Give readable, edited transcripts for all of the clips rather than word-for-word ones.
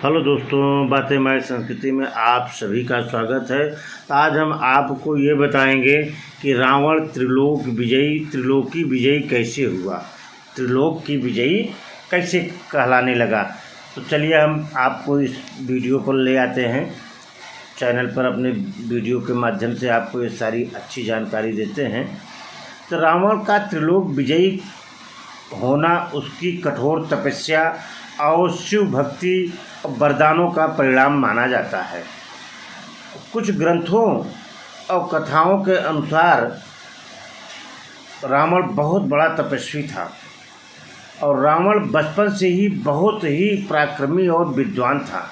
Hello दोस्तों, बातें हमारी संस्कृति में आप सभी का स्वागत है। तो आज हम आपको ये बताएंगे कि रावण त्रिलोकी विजयी कैसे हुआ, त्रिलोक की विजयी कैसे कहलाने लगा। तो चलिए हम आपको इस वीडियो पर ले आते हैं, चैनल पर अपने वीडियो के माध्यम से आपको ये सारी अच्छी जानकारी देते हैं। तो रावण का त्रिलोक विजयी होना उसकी कठोर तपस्या और शिव भक्ति और वरदानों का परिणाम माना जाता है। कुछ ग्रंथों और कथाओं के अनुसार रावण बहुत बड़ा तपस्वी था और रावण बचपन से ही बहुत ही पराक्रमी और विद्वान था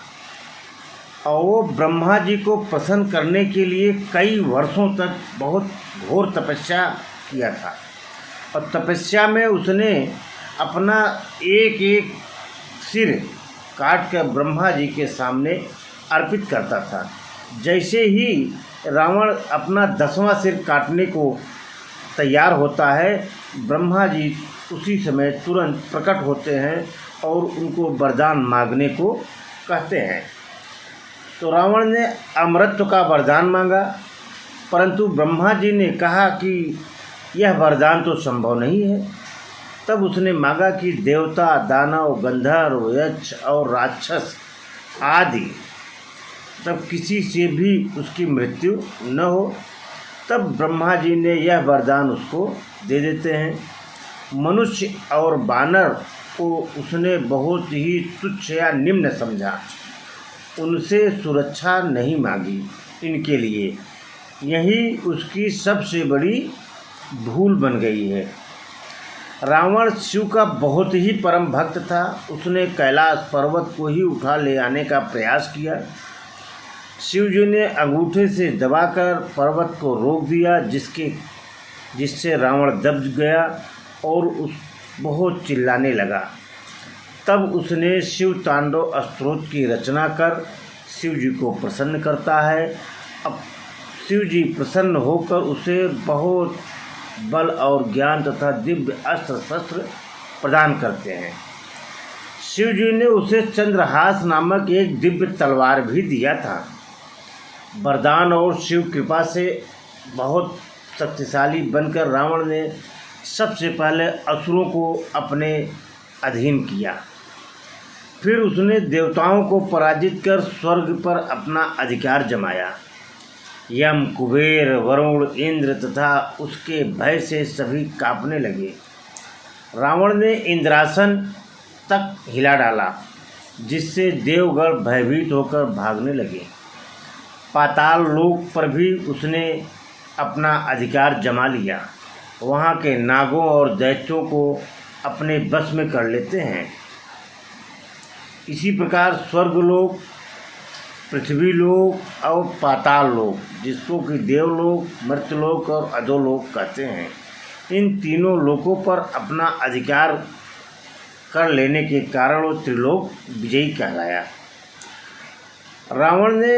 और वो ब्रह्मा जी को प्रसन्न करने के लिए कई वर्षों तक बहुत घोर तपस्या किया था। और तपस्या में उसने अपना एक एक सिर काट कर ब्रह्मा जी के सामने अर्पित करता था। जैसे ही रावण अपना 10वां सिर काटने को तैयार होता है, ब्रह्मा जी उसी समय तुरंत प्रकट होते हैं और उनको वरदान मांगने को कहते हैं। तो रावण ने अमरत्व का वरदान मांगा, परंतु ब्रह्मा जी ने कहा कि यह वरदान तो संभव नहीं है। तब उसने मांगा कि देवता, दानव, गंधर्व, यक्ष और राक्षस आदि तब किसी से भी उसकी मृत्यु न हो। तब ब्रह्मा जी ने यह वरदान उसको दे देते हैं। मनुष्य और वानर को उसने बहुत ही तुच्छ या निम्न समझा, उनसे सुरक्षा नहीं मांगी इनके लिए। यही उसकी सबसे बड़ी भूल बन गई है। रावण शिव का बहुत ही परम भक्त था। उसने कैलाश पर्वत को ही उठा ले आने का प्रयास किया। शिव जी ने अंगूठे से दबाकर पर्वत को रोक दिया, जिससे रावण दब गया और बहुत चिल्लाने लगा। तब उसने शिव तांडव स्तोत्र की रचना कर शिव जी को प्रसन्न करता है। अब शिव जी प्रसन्न होकर उसे बहुत बल और ज्ञान तथा दिव्य अस्त्र शस्त्र प्रदान करते हैं। शिव जी ने उसे चंद्रहास नामक एक दिव्य तलवार भी दिया था। वरदान और शिव कृपा से बहुत शक्तिशाली बनकर रावण ने सबसे पहले असुरों को अपने अधीन किया। फिर उसने देवताओं को पराजित कर स्वर्ग पर अपना अधिकार जमाया। यम, कुबेर, वरुण, इंद्र तथा उसके भय से सभी कांपने लगे। रावण ने इंद्रासन तक हिला डाला, जिससे देवगण भयभीत होकर भागने लगे। पाताल लोक पर भी उसने अपना अधिकार जमा लिया। वहाँ के नागों और दैत्यों को अपने बस में कर लेते हैं। इसी प्रकार स्वर्गलोक, पृथ्वीलोक और पाताल लोक, जिसको कि देवलोक, मर्त्यलोक और अधोलोक कहते हैं, इन तीनों लोकों पर अपना अधिकार कर लेने के कारण वो त्रिलोक विजयी कहलाया। रावण ने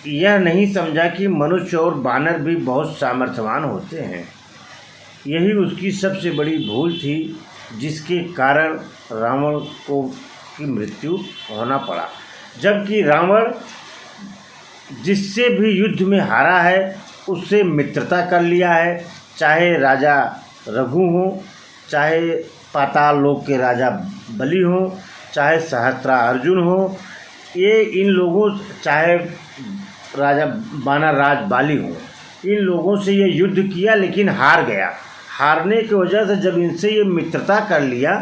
यह नहीं समझा कि मनुष्य और वानर भी बहुत सामर्थ्यवान होते हैं। यही उसकी सबसे बड़ी भूल थी, जिसके कारण रावण की मृत्यु होना पड़ा। जबकि रावण जिससे भी युद्ध में हारा है उससे मित्रता कर लिया है, चाहे राजा रघु हो, चाहे पाताल लोक के राजा बलि हो, चाहे सहस्त्रा अर्जुन हो, ये इन लोगों, चाहे राजा वानर राज बाली हो, इन लोगों से ये युद्ध किया लेकिन हार गया। हारने की वजह से जब इनसे ये मित्रता कर लिया,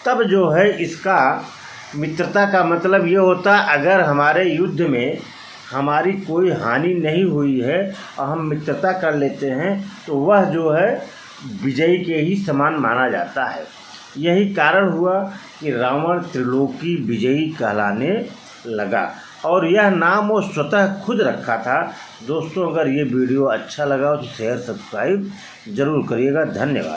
तब जो है इसका मित्रता का मतलब ये होता, अगर हमारे युद्ध में हमारी कोई हानि नहीं हुई है और हम मित्रता कर लेते हैं, तो वह जो है विजयी के ही समान माना जाता है। यही कारण हुआ कि रावण त्रिलोकी विजयी कहलाने लगा और यह नाम वो स्वतः खुद रखा था। दोस्तों, अगर ये वीडियो अच्छा लगा तो शेयर सब्सक्राइब ज़रूर करिएगा। धन्यवाद।